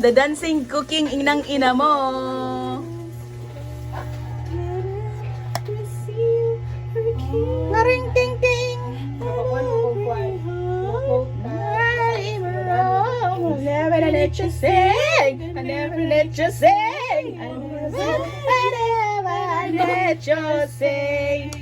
The dancing cooking inang ina mo. Naring ting ting. Never let you sing. I never let you sing. I never let you sing.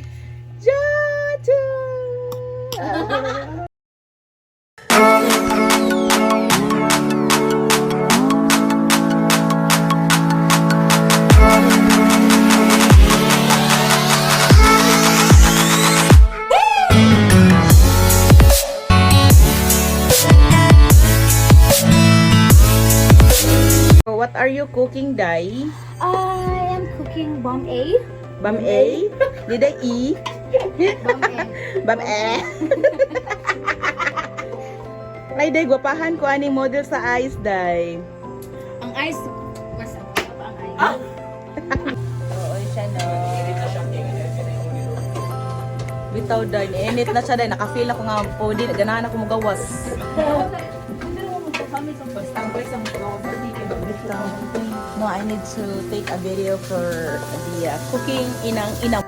What are you cooking, Dai? I am cooking bomb A. Bam A? Did I E? Bomb A. Bam E? Ay, Day, gwapahan ko aning model sa eyes, Day. Ang ice, basta pa ang ice. Oo, siya, no. Bitaw, Day. Init na siya, Day. Nakafeel ako nga po. Di, ganahan ako magawas. No, I need to take a video for the cooking inang inang.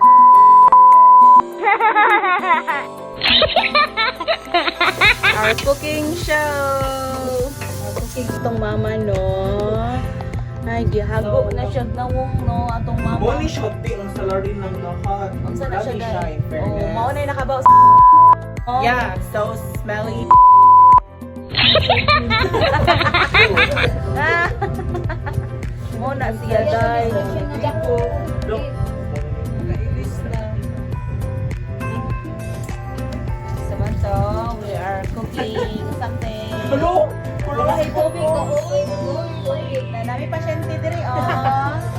Our cooking show. Our cooking itong mama, no. Ay, gihago na siya nawong, no, atong mama. Boni siya, ang salarin ng lahat. Ang sana siya, guys. in Oh, fairness. mauna yung nakabaw. Oh. Yeah, so smelly. Muna siya, guys. Look. So, we are cooking something. Hello? Ay, tubig ko. Na nami pasyente diri, oh.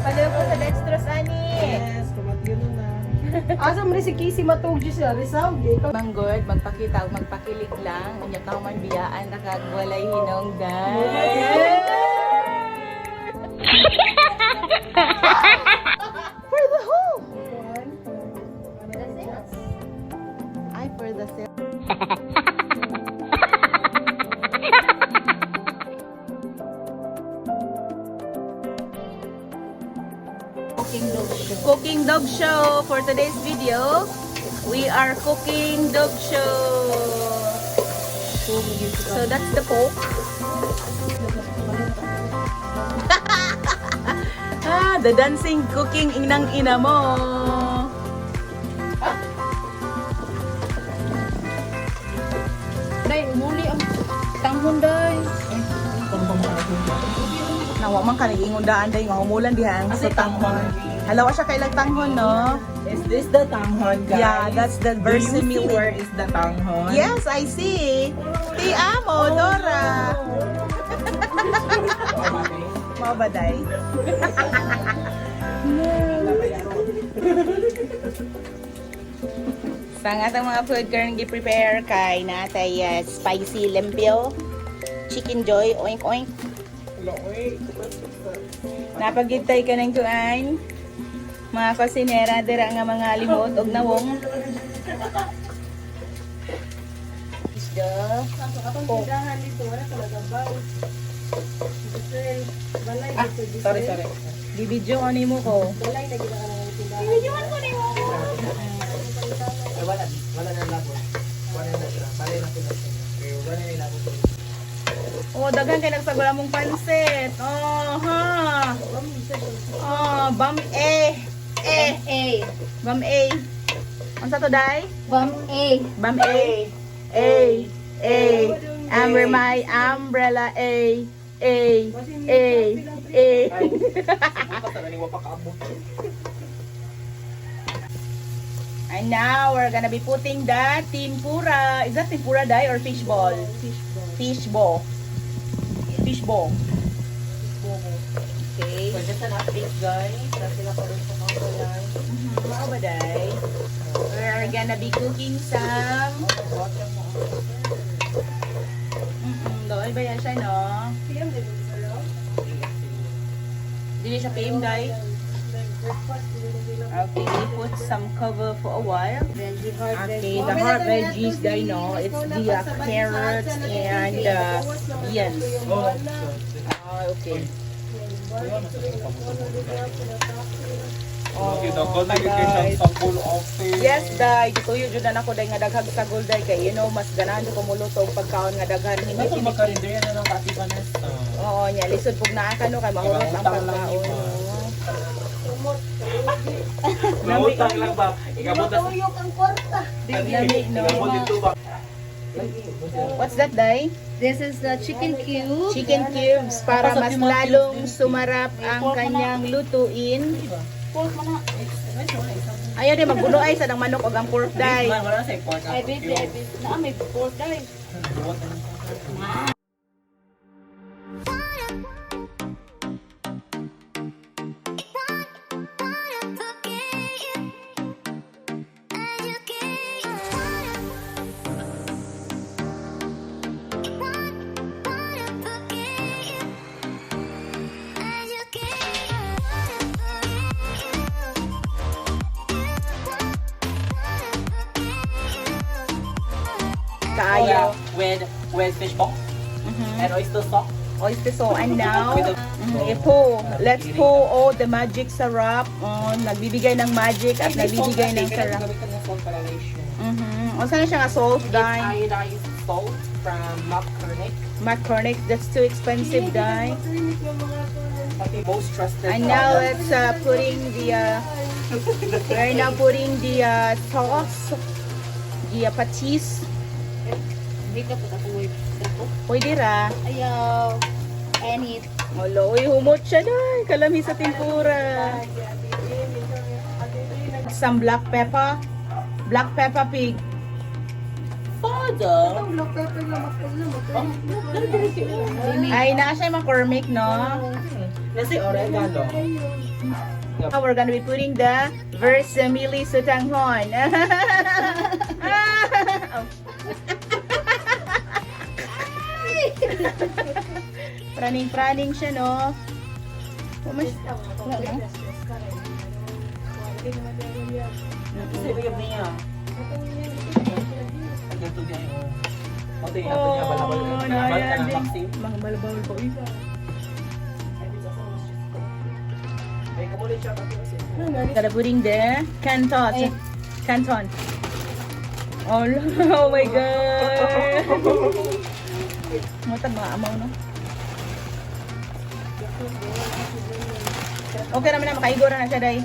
Paliw ko sa dextrose, ani. Yes, kumatiyo na. Asa mo si Casey matugyo siya, resound eh. Manggod, magpakita, magpakilig lang. Unya ka man biyaan, nakagwalay hinungdan. For the whole. Ay, for the sale. Cooking dog show for today's video. We are cooking dog show. So that's the pork. The dancing cooking inang ina mo. Day, umuli ang tanghon, day. Nawa man ka nag-ingundaan day nga umulan diha. Kasi tanghon. Halawa siya kay tanghon, no? Is this the tanghon, guys? Yeah, that's the Do you see versimile. where is the tanghon? Yes, I see. Ti amo, Dora. Mao ba day? Sa atong mga food karong gi-prepare kay natay spicy limpyo, chicken joy, oink oink. Napagitay ka ng kuan. Mga kusinera dira nga mga limot og nawong. Isda. Atong tindahan dito, wala talaga ba? Balay dito, dito. Sorry. Bibidyo ko nimo ko. Balay na gina ka ng tindahan. Bibidyoan ko nimo. Wala na labo. Wala na sila. Bali na sila. Wala na labo. Oh, daghan kay nagsagwala mong pansit. Oh, ha. Oh, bam A. Bam A. Unsa to day? Bomb A. Bam A. A. A. Amber my umbrella A. A. A. A. And now we're gonna be putting the tempura. Is that tempura dye or fish ball? Fish ball. Fish ball. Okay. So just an update, guys. Kasi na pa rin sa mga Mao ba day? We're gonna be cooking some. Doon ba yan siya, no? Dili siya PM, day. Okay, put some cover for a while. Veggie heart, Okay, the heart veggies, they know it's the carrots and yams. Oh, Okay. Okay, the Oh, golden guys. education sa full office. Yes, day. Tuyo jud na ako day nga daghag sa gulday kay mas ganahan ko muluto og pagkaon nga daghan hindi Ito kini. magkarinderya na ng Kati Vanessa. Oo, nya lisod pug naa kano kay mahurot ang Utang lang pagkaon. yun. Nami Nautang lang ba? Ikabot na Tuyok ang kwarta. Nami, no. Ikabot dito ba? What's that, day? This is the chicken cube. Chicken cubes para mas lalong sumarap ang kanyang lutuin. Pork man na. Ayaw din magbuno ay sa ng manok og ang pork day. Wala sa pork. Ay, baby, na may pork dahil. Kaayo. With fish ball Mhm. and oyster sauce. Oyster sauce. And now, ipo. Let's pour all the magic sarap. Nagbibigay ng magic at nagbibigay ng sarap. Gamitin ng salt para ratio. Mhm. O saan siya nga salt, It's day? iodized salt from Macaronic. Macaronic, that's too expensive, day. Pati most trusted. And now let's putting the we're now putting the sauce, the patis. Hindi ka po tapuwi. Dako. Pwede ra. Ayaw. And it. Olo, uy, humot siya day. Kalami sa tempura. Some black pepper. Black pepper pig. Father. Ay, naa siya yung McCormick, no? Nasi oregano. Now we're gonna be putting the versimili sutanghon. Praning-praning siya, no? Kasi bigyan niya. Agad to niya yung... Pati yung ato niya, balabal ka. Balabal ka ng vaccine. Mga balabal ko, eh. May kamulit siya pati kasi. Gotta putting the canton. Canton. Oh my god. Matag mga amaw, no? Okay naman na, makaigo na siya, day.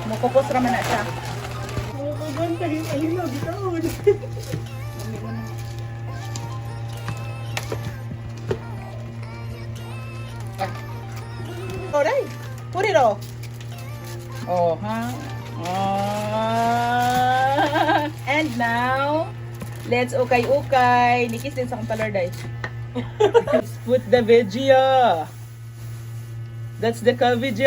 Mukukos raman na siya. Oh, day. Put it all. Oh, ha? And now, let's ukay-ukay. Nikis din sa kong color, day. Let's put the veggie. That's the cabbage.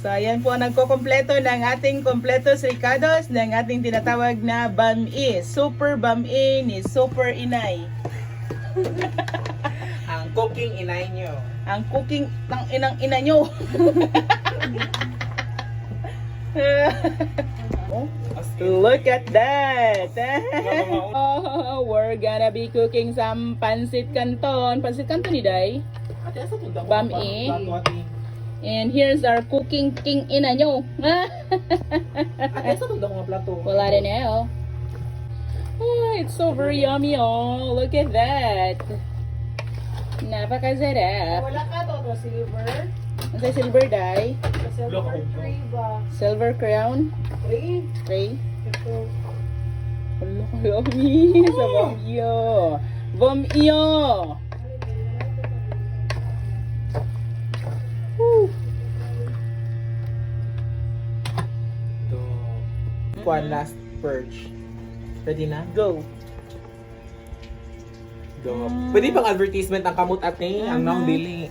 So, ayan po ang nagkokompleto ng ating kompletos ricados ng ating tinatawag na bami. Super bami ni Super Inay. Ang cooking inay nyo. Ang cooking ng inang ina nyo. Look at that! Oh, we're gonna be cooking some pansit canton. Pansit canton ni Day. Ate, asa ito? Bami. Ate, And here's our cooking king ina nyo. asa ito mga plato? Wala rin eh, oh. Oh, it's so very yummy, oh. Look at that. Napakasarap. Wala ka to, silver. Ang sa silver dye. Silver tree ba? Silver crown. Tree? Tray. Ito. Hala ka yummy. Sa bamyo. Bamyo. One last purge. Ready na? Go. Go. Pwede pang advertisement ang kamot ate, ang nang dili.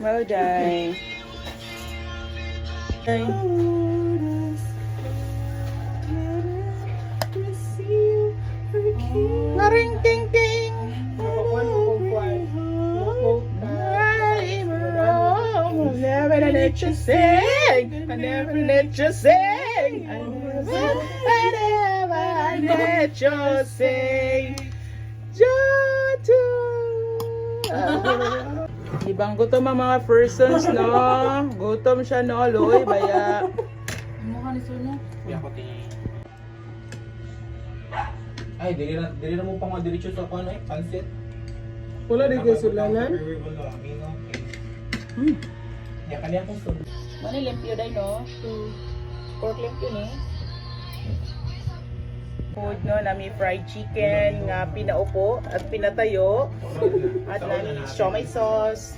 Well done. Naring ting ting. Mapakuan mo kung kuan. let you sing. I never let you sing. I never let you sing. Ibang gutom ang mga persons, no? Gutom siya, no? Loy, baya. Mukha ni Suno. Hindi ako tingin. Ay, dili na mo pang madiretso sa kano eh, pansit. Wala di kayo sulanan? Ya kanya akong sul. Mani limpyo day, no? Pork limpyo, ni. Food, no? Nami fried chicken, nga pinaupo at pinatayo. At nami siomai sauce.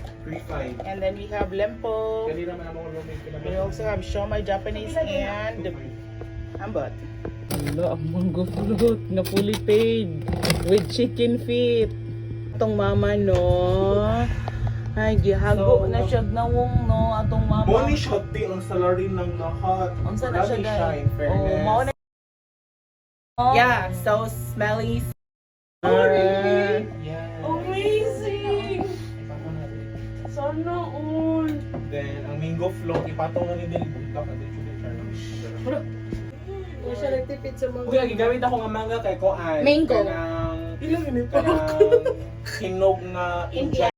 And then we have lempo. Dili naman ang mga lumig We also have siomai Japanese and ambot. Wala, ang mango float na fully paid with chicken feet. Atong mama, no? Ay, gihago na siya nawong, no? Atong mama. Money shot di ang salary ng lahat. Unsa na siya, guys? in fairness. Oh, mao na. Yeah, so smelly. Yeah. Amazing! Sana all. Then, ang mango float, ipatong na ni Del Buntak na dito sa challenge. Huwag siya nagtipid sa mga... Kuya, gigamit ako nga manga kay Koan. Mango. Kanang Ilang ini hinog na Indian